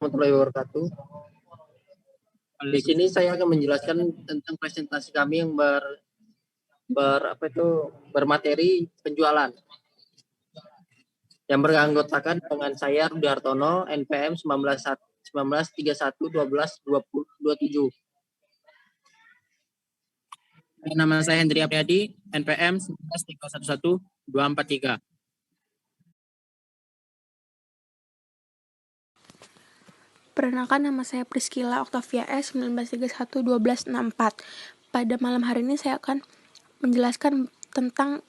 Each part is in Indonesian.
Warahmatullahi wabarakatuh. Di sini saya akan menjelaskan tentang presentasi kami yang bermateri penjualan. Yang beranggotakan dengan saya Rudi Hartono, NPM 1931121227. Nama saya Hendri Apriadi, NPM 193111243. Perkenalkan, nama saya Priscilla Octavia S. 19311264. Pada malam hari ini saya akan menjelaskan tentang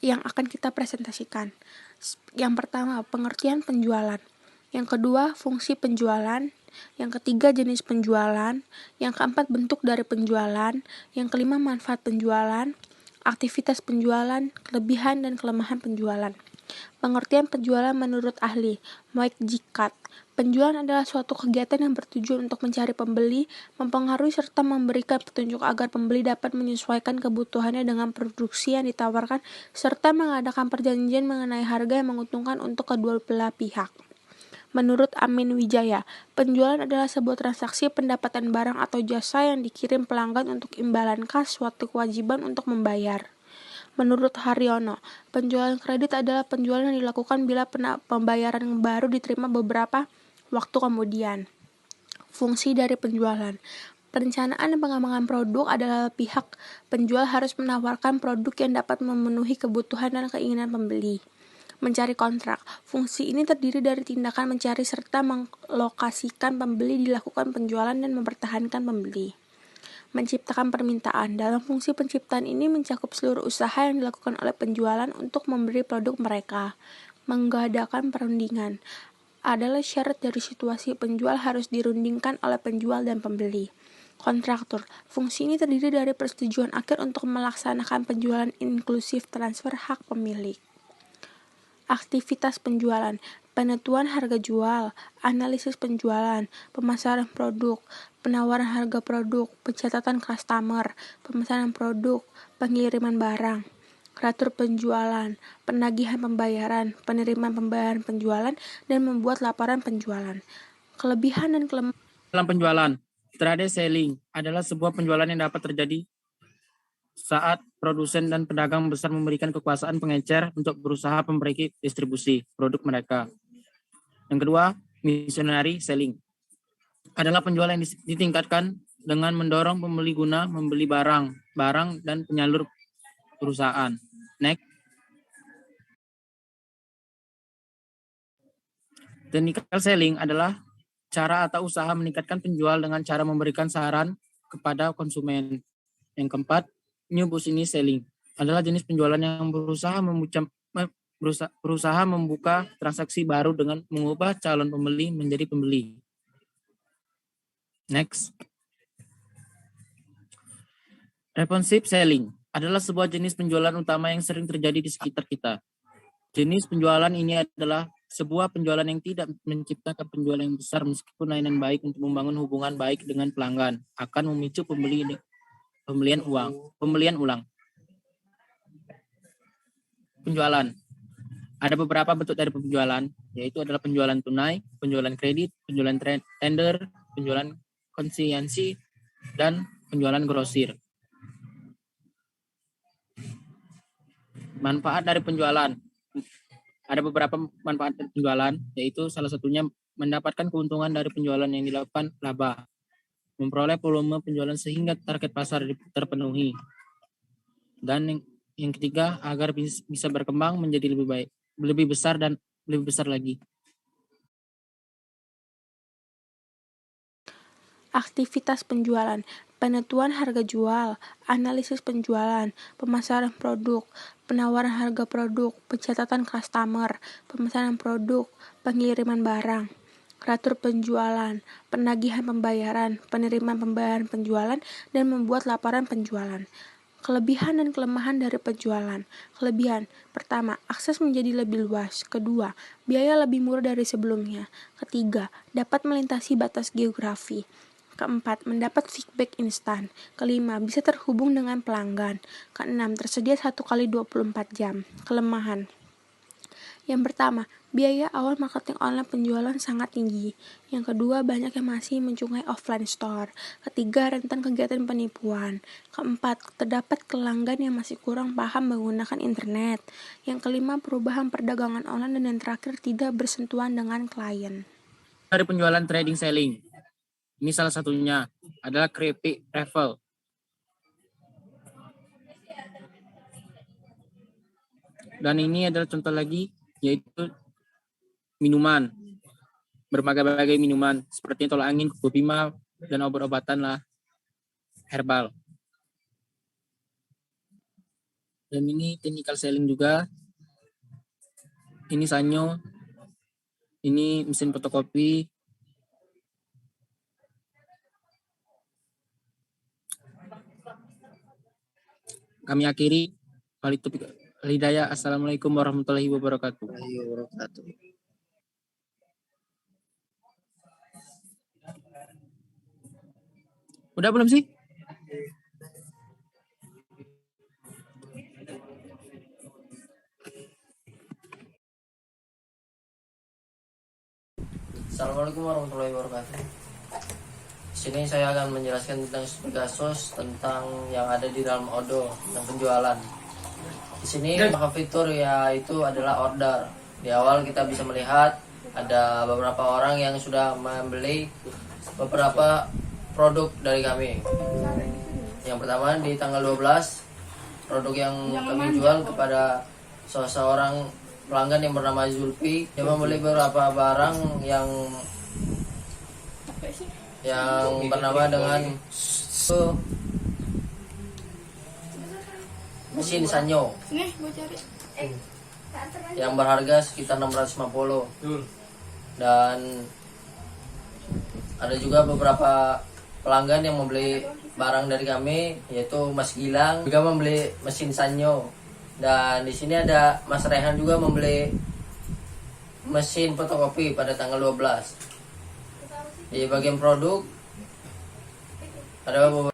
yang akan kita presentasikan. Yang pertama, pengertian penjualan. Yang kedua, fungsi penjualan. Yang ketiga, jenis penjualan. Yang keempat, bentuk dari penjualan. Yang kelima, manfaat penjualan. Aktivitas penjualan, kelebihan dan kelemahan penjualan. Pengertian penjualan menurut ahli Mike G. Cut. Penjualan adalah suatu kegiatan yang bertujuan untuk mencari pembeli, mempengaruhi serta memberikan petunjuk agar pembeli dapat menyesuaikan kebutuhannya dengan produksi yang ditawarkan, serta mengadakan perjanjian mengenai harga yang menguntungkan untuk kedua belah pihak. Menurut Amin Wijaya, penjualan adalah sebuah transaksi pendapatan barang atau jasa yang dikirim pelanggan untuk imbalan kas, suatu kewajiban untuk membayar. Menurut Haryono, penjualan kredit adalah penjualan yang dilakukan bila pembayaran baru diterima beberapa waktu kemudian. Fungsi dari penjualan. Perencanaan dan pengembangan produk adalah pihak penjual harus menawarkan produk yang dapat memenuhi kebutuhan dan keinginan pembeli. Mencari kontrak. Fungsi ini terdiri dari tindakan mencari serta melokasikan pembeli, dilakukan penjualan dan mempertahankan pembeli. Menciptakan permintaan. Dalam fungsi penciptaan ini mencakup seluruh usaha yang dilakukan oleh penjualan untuk memberi produk mereka. Mengadakan perundingan adalah syarat dari situasi penjual harus dirundingkan oleh penjual dan pembeli. Kontraktor. Fungsi ini terdiri dari persetujuan akhir untuk melaksanakan penjualan inklusif transfer hak pemilik. Aktivitas penjualan. Penentuan harga jual, analisis penjualan, pemasaran produk, penawaran harga produk, pencatatan customer, pemesanan produk, pengiriman barang. Kreatur penjualan, penagihan pembayaran, penerimaan pembayaran penjualan, dan membuat laporan penjualan. Kelebihan dan kelemahan dalam penjualan. Trade selling adalah sebuah penjualan yang dapat terjadi saat produsen dan pedagang besar memberikan kekuasaan pengecer untuk berusaha memperbaiki distribusi produk mereka. Yang kedua, missionary selling adalah penjualan yang ditingkatkan dengan mendorong pembeli guna membeli barang dan penyalur perusahaan. Next. Technical selling adalah cara atau usaha meningkatkan penjual dengan cara memberikan saran kepada konsumen. Yang keempat, new business selling adalah jenis penjualan yang berusaha membuka transaksi baru dengan mengubah calon pembeli menjadi pembeli. Next. Responsive selling adalah sebuah jenis penjualan utama yang sering terjadi di sekitar kita. Jenis penjualan ini adalah sebuah penjualan yang tidak menciptakan penjualan yang besar meskipun layanan baik untuk membangun hubungan baik dengan pelanggan akan memicu pembelian ulang. Penjualan. Ada beberapa bentuk dari penjualan, yaitu adalah penjualan tunai, penjualan kredit, penjualan tender, penjualan konsinyasi, dan penjualan grosir. Manfaat dari penjualan. Ada beberapa manfaat dari penjualan, yaitu salah satunya mendapatkan keuntungan dari penjualan yang dilakukan laba, memperoleh volume penjualan sehingga target pasar terpenuhi, dan yang ketiga agar bisa berkembang menjadi lebih baik, lebih besar dan lebih besar lagi. Aktivitas penjualan, penentuan harga jual, analisis penjualan, pemasaran produk, penawaran harga produk, pencatatan customer, pemesanan produk, pengiriman barang. Kreatur penjualan, penagihan pembayaran, penerimaan pembayaran penjualan, dan membuat laporan penjualan. Kelebihan dan kelemahan dari penjualan. Kelebihan. Pertama, akses menjadi lebih luas. Kedua, biaya lebih murah dari sebelumnya. Ketiga, dapat melintasi batas geografi. Keempat, mendapat feedback instan. Kelima, bisa terhubung dengan pelanggan. Keenam, tersedia 1 kali 24 jam. Kelemahan. Yang pertama, biaya awal marketing online penjualan sangat tinggi. Yang kedua, banyak yang masih mencungai offline store. Ketiga, rentan kegiatan penipuan. Keempat, terdapat pelanggan yang masih kurang paham menggunakan internet. Yang kelima, perubahan perdagangan online. Dan yang terakhir, tidak bersentuhan dengan klien. Dari penjualan trading selling. Ini salah satunya adalah keripik travel. Dan ini adalah contoh lagi, yaitu minuman. Berbagai-bagai minuman, seperti tolak angin, Kopima, dan obat-obatan lah, herbal. Dan ini technical selling juga. Ini Sanyo. Ini mesin fotokopi. Kami akhiri. Hidayah. Assalamualaikum warahmatullahi wabarakatuh. Udah belum sih? Assalamualaikum warahmatullahi wabarakatuh. Di sini saya akan menjelaskan tentang Pegasus, tentang yang ada di dalam Odoo, tentang penjualan. Di sini maka fitur yaitu adalah order. Di awal kita bisa melihat ada beberapa orang yang sudah membeli beberapa produk dari kami. Yang pertama di tanggal 12, produk yang kami jual kepada seseorang pelanggan yang bernama Zulfi. Dia membeli beberapa barang yang bernama dengan mesin Sanyo yang berharga sekitar 650. Dan ada juga beberapa pelanggan yang membeli barang dari kami, yaitu Mas Gilang juga membeli mesin Sanyo. Dan di sini ada Mas Rehan juga membeli mesin fotokopi pada tanggal 12. Di bagian produk ada beberapa